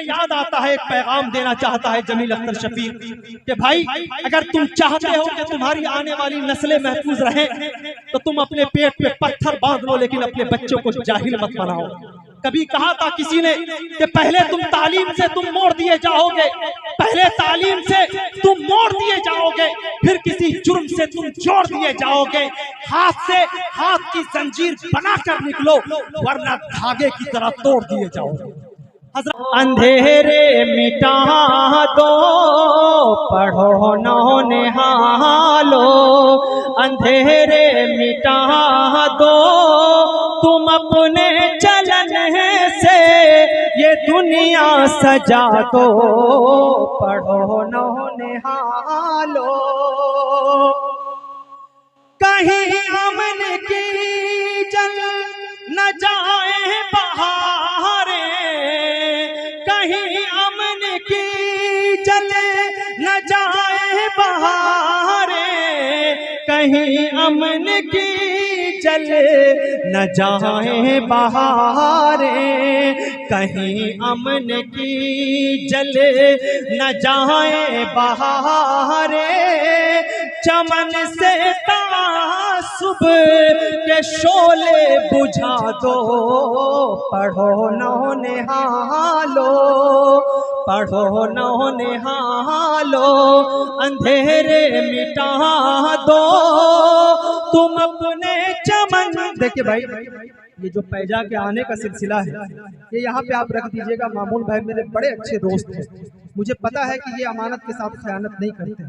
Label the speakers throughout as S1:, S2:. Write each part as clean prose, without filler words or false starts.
S1: याद आता है, एक पैगाम देना चाहता है जमील अख्तर शफीक कि भाई अगर तुम चाहते हो कि तुम्हारी आने वाली नस्लें महफूज रहें तो तुम अपने पेट पे पत्थर बांध लो, लेकिन अपने बच्चों को जाहिल मत बनाओ। कभी कहा था किसी ने कि पहले तुम तालीम से तुम मोड़ दिए जाओगे, पहले तालीम से तुम मोड़ दिए जाओगे, फिर किसी जुर्म से तुम जोड़ दिए जाओगे। हाथ से हाथ की जंजीर बनाकर निकलो, वरना धागे की तरह तोड़ दिए जाओगे। अंधेरे मिटा दो, पढ़ो नौ निहालो, अंधेरे मिटा दो, तुम अपने चलन से ये दुनिया सजा दो, पढ़ो नौ निहालो। कहीं अमन की जल न जाए बहारे, कहीं अमन की जल न जाए बहारे, कहीं अमन की जल न जाए बहारे, कहीं अमन की जल न जाए बहारे। चमन से तासुब के शोले बुझा दो, पढ़ो नौ निहालो, पढ़ो नौ निहालो, अंधेरे मिटा दो, तुम अपने चमन। देखिए भाई, ये जो पैजा के आने का सिलसिला है ये यहाँ पे आप रख दीजिएगा। मामूल भाई मेरे बड़े अच्छे दोस्त हैं, मुझे पता है कि ये अमानत के साथ खयानत नहीं करते।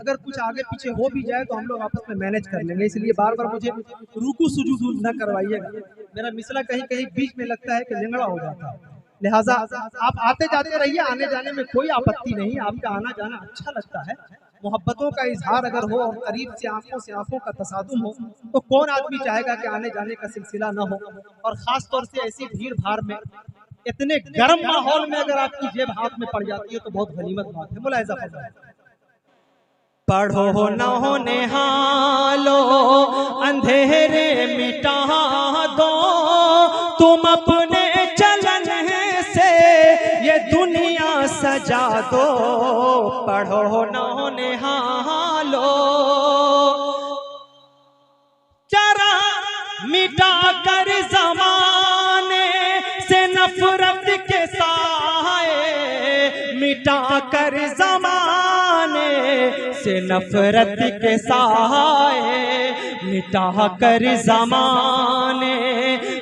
S1: अगर कुछ आगे पीछे हो भी जाए तो हम लोग आपस में मैनेज कर लेंगे, इसलिए बार बार मुझे रुकू सुजूद न करवाइएगा। मेरा मिसला कहीं कहीं बीच में लगता है कि लिंगड़ा हो जाता है, लिहाजा आप आते जाते रहिए, आने जाने में कोई आपत्ति नहीं, आपका आना जाना अच्छा लगता है। मोहब्बतों का इजहार अगर हो और करीब से आंखों का तसादुम हो तो कौन आदमी चाहेगा कि आने जाने का सिलसिला न हो। और खास तौर से ऐसी भीड़ भाड़ में, इतने गर्म माहौल में अगर आपकी जेब हाथ में पड़ जाती है तो बहुत गनीमत बात है। मुलाहिजा फरमाइए, पढ़ो नौ निहालो, अंधेरे मिटा दो, तुम अपने चलन से ये दुनिया सजा दो, पढ़ो नौ निहालो। जरा मिटा कर ज़माने से नफरत के साए, मिटा कर ज़माने से नफरत के साए, मिटा कर ज़माने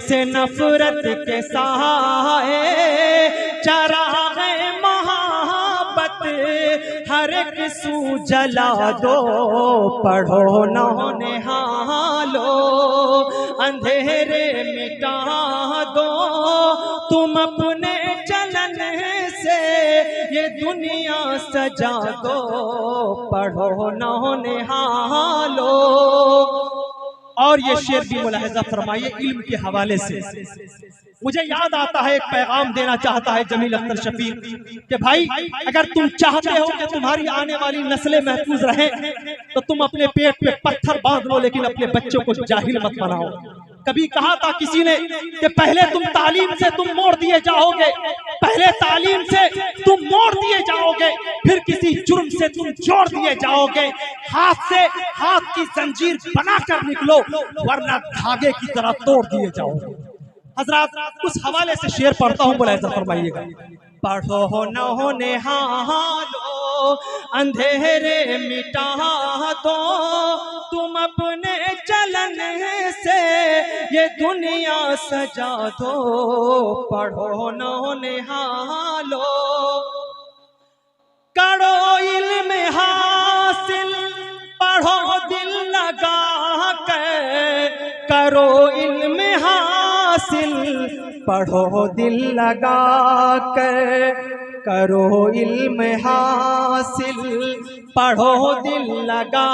S1: से नफरत के साए, चराग़ मोहब्बत हर एक सू जला दो, पढ़ो नौ निहालो, अंधेरे मिटा दो, तुम अपने चलन से ये दुनिया सजा दो, पढ़ो नौ निहालो। और ये शेर भी मुलाहिजा फरमाइए इल्म के हवाले से। मुझे याद आता है, एक पैगाम देना चाहता है जमील अख्तर शफीक कि भाई अगर तुम चाहते हो कि तुम्हारी आने वाली नस्लें महफूज रहें तो तुम अपने पेट पे पत्थर बांध लो, लेकिन अपने बच्चों को जाहिल मत बनाओ। कभी कहा था किसी ने कि पहले तुम तालीम से तुम मोड़ दिए जाओगे, पहले तालीम से तुम मोड़ दिए जाओगे, फिर किसी जुर्म से तुम जोड़ दिए जाओगे। हाथ से हाथ की जंजीर बनाकर निकलो, वरना धागे की तरह तोड़ दिए जाओगे। हजरात उस हवाले से शेर पढ़ता हूँ, मुलाहिजा फरमाइएगा। पढ़ो नौ निहालो, अंधेरे मिटा दो, तुम अपने चलन से ये दुनिया सजा दो, पढ़ो नौ निहालो। करो इल्म हासिल, पढ़ो दिल लगा कर, करो इल्म हासिल, पढ़ो दिल लगा कर, करो इल्म हासिल, पढ़ो दिल लगा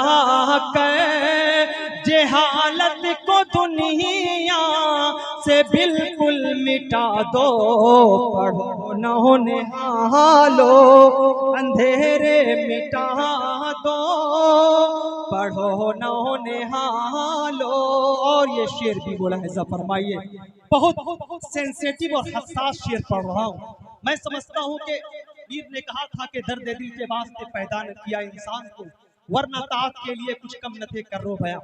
S1: कर, जहालत को दुनिया से बिल्कुल मिटा दो, पढ़ो नौ निहालो, अंधेरे मिटा दो, पढ़ो नौ निहालो। और ये शेर भी मुलाहिजा फरमाइए, बहुत सेंसिटिव और हसास शेर पढ़ रहा हूँ, मैं समझता हूँ कि मीर ने कहा था कि दर्द दिल के वास्ते पैदा न किया इंसान को, वरना तात के लिए कुछ कम न थे करो भया।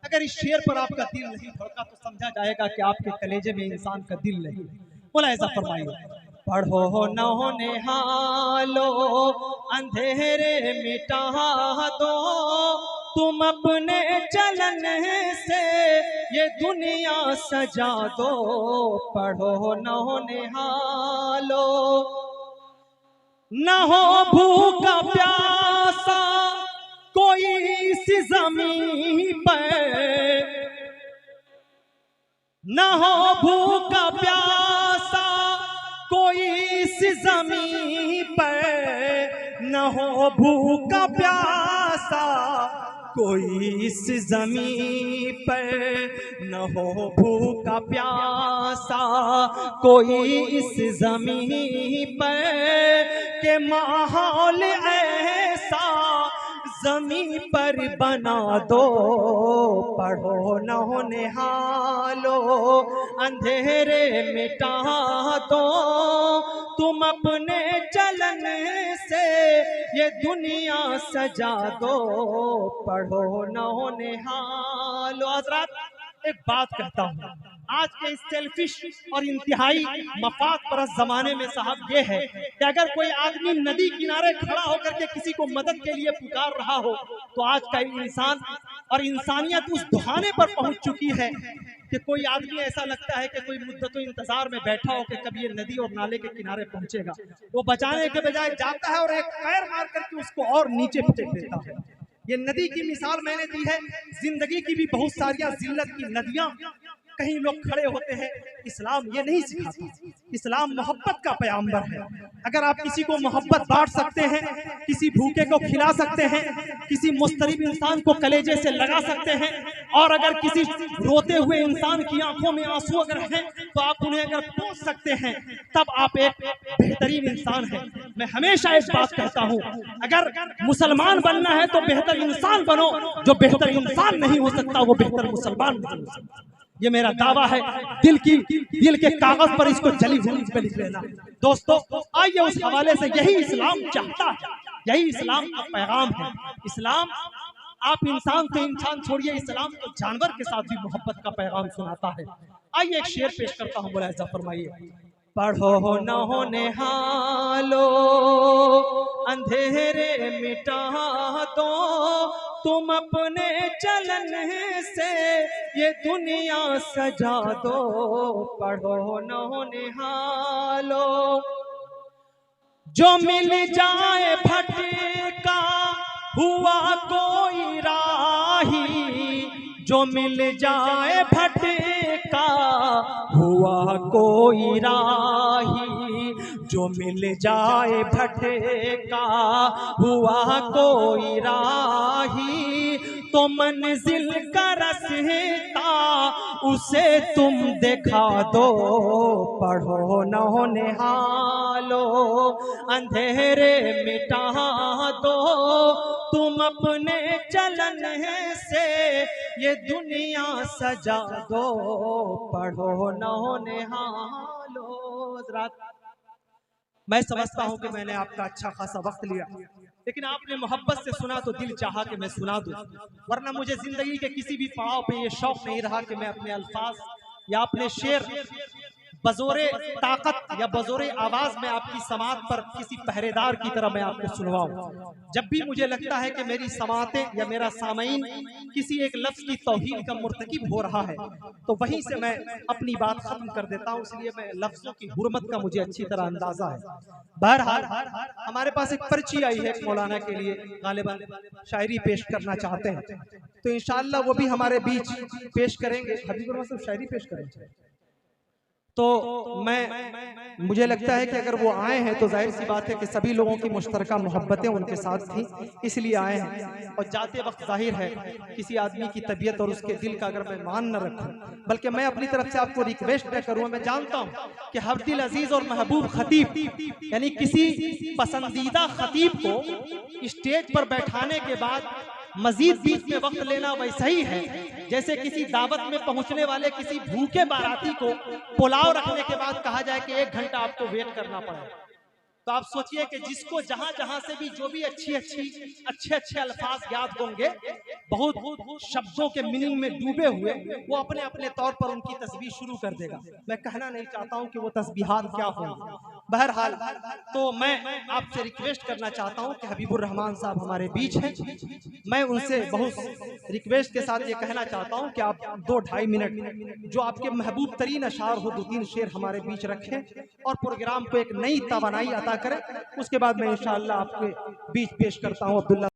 S1: अगर इस शेर पर आपका दिल नहीं धड़का तो समझा जाएगा कि आपके कलेजे में इंसान का दिल नहीं। बोला ऐसा फरमाइए, पढ़ो न होने हालो अंधेरे मिटा दो, तुम अपने चलन से ये दुनिया सजा दो। पढ़ो न होने हालो, न हो भूखा प्यासा कोई इस ज़मीन पर, न हो भूखा प्यासा कोई इस ज़मीन पर, न हो भूखा प्यासा कोई इस ज़मीन पर, न हो भूखा प्यासा कोई इस ज़मीन पर, के माहौल ऐसा ज़मीन पर बना दो। पढ़ो न होने हालो अंधेरे मिटा दो, तुम अपने चलन से ये दुनिया सजा दो। पढ़ो न होने हालो। हज़रात एक बात कहता हूँ, आज के इस सेल्फिश और इंतहाई मफाद परस्त जमाने में साहब ये है कि अगर कोई आदमी नदी किनारे खड़ा होकर के किसी को मदद के लिए पुकार रहा हो तो आज का इंसान और इंसानियत उस दुहाने पर पहुंच चुकी है कि कोई आदमी ऐसा लगता है कि कोई मुद्दतों इंतजार में बैठा हो कि कभी ये नदी और नाले के किनारे पहुंचेगा। वो बचाने के बजाय जाता है और एक पैर मार करके उसको और नीचे फेंक देता है। ये नदी की मिसाल मैंने दी है, जिंदगी की भी बहुत सारी जिल्लत की नदियां कहीं लोग खड़े होते हैं। इस्लाम ये नहीं सिखाता, इस्लाम मोहब्बत का पैगंबर है। अगर आप किसी को मोहब्बत बांट सकते हैं, किसी भूखे को खिला सकते हैं, किसी मुस्तरिब इंसान को कलेजे से लगा सकते हैं, और अगर किसी रोते हुए इंसान की आंखों में आंसू अगर हैं तो आप उन्हें अगर पहुंच सकते हैं, तब आप एक बेहतरीन इंसान हैं। मैं हमेशा इस बात कहता हूं, अगर मुसलमान बनना है तो बेहतर इंसान बनो, जो बेहतर इंसान नहीं हो सकता वो बेहतर मुसलमान नहीं हो सकता। ये मेरा दावा है, दिल के कागज पर इसको जली हुई पे लिख लेना। दोस्तों आइए उस हवाले से, यही इस्लाम चाहता है, यही इस्लाम का पैगाम है। इस्लाम आप इंसान से इंसान छोड़िए, इस्लाम तो जानवर के साथ भी मोहब्बत का पैगाम सुनाता है। आइए एक शेर पेश करता हूँ, बोला ऐसा फरमाइए, पढ़ो न होने हालो अंधेरे मिटा दो, तुम अपने चलन से ये दुनिया सजा दो। पढ़ो न होने हालो, जो मिल जाए भटका हुआ कोई राही, जो मिल जाए भटका हुआ कोई राही, जो मिल जाए भटका हुआ कोई राही, तो मंजिल का रास्ता उसे तुम दिखा दो। पढ़ो न होने हालो अंधेरे मिटा दो, तुम अपने चलन से ये दुनिया सजा दो। पढ़ो न होने हालो। मैं समझता हूं कि मैंने आपका अच्छा खासा वक्त लिया, लेकिन आपने मोहब्बत से सुना तो दिल चाहा कि मैं सुना दूं, वरना मुझे जिंदगी के किसी भी पड़ाव पे ये शौक नहीं रहा कि मैं अपने अल्फाज या अपने शेर बजोरे ताकत या बजोरे आवाज में आपकी समात पर किसी पहरेदार की तरह मैं आपको सुनवाऊं। जब भी मुझे लगता है कि मेरी समातें या मेरा सामईन किसी एक लफ्ज की तौहीन का मुर्तकिब हो रहा है तो वहीं से मैं अपनी बात खत्म कर देता हूं, इसलिए मैं लफ्जों की हुर्मत का मुझे अच्छी तरह अंदाजा है। बहरहाल हमारे पास एक पर्ची आई है मौलाना के लिए, गालिबन शायरी पेश करना चाहते हैं, तो इंशाअल्लाह वो भी हमारे बीच पेश करेंगे। हबीबुर रहमान शायरी पेश करेंगे, तो मुझे लगता है कि अगर वो आए हैं तो जाहिर सी बात है कि सभी लोगों की मुश्तरका मोहब्बतें उनके साथ थी, इसलिए आए हैं। और जाते वक्त जाहिर है किसी आदमी की तबीयत और उसके दिल का अगर मैं मान न रखूं, बल्कि मैं अपनी तरफ से आपको रिक्वेस्ट न करूं। मैं जानता हूं कि हफ्दिल अजीज और महबूब खतीब यानी किसी पसंदीदा खतीब को स्टेज पर बैठाने के बाद मजीद बीच में वक्त लेना वैसा ही है जैसे किसी दावत में पहुंचने वाले किसी भूखे बाराती को पुलाव रखने के बाद कहा जाए कि 1 घंटा आपको वेट करना पड़े। तो आप सोचिए कि जिसको जहां जहां से भी जो भी अच्छे अच्छे अल्फाज याद होंगे, बहुत शब्दों के मीनिंग में डूबे हुए, वो अपने अपने तौर पर उनकी तस्बीह शुरू कर देगा। मैं कहना नहीं चाहता हूं कि वो तस्बीहात क्या होंगी। बहरहाल तो मैं आपसे रिक्वेस्ट करना चाहता हूं कि हबीबुर रहमान साहब हमारे बीच हैं, मैं उनसे बहुत रिक्वेस्ट के साथ ये कहना चाहता हूं कि आप 2-2.5 मिनट जो आपके महबूब तरीन अशार हो, 2-3 शेर हमारे बीच रखें और प्रोग्राम को एक नई तवानाई अता करें। उसके बाद मैं इंशाअल्लाह आपके बीच पेश करता हूं अब्दुल्ला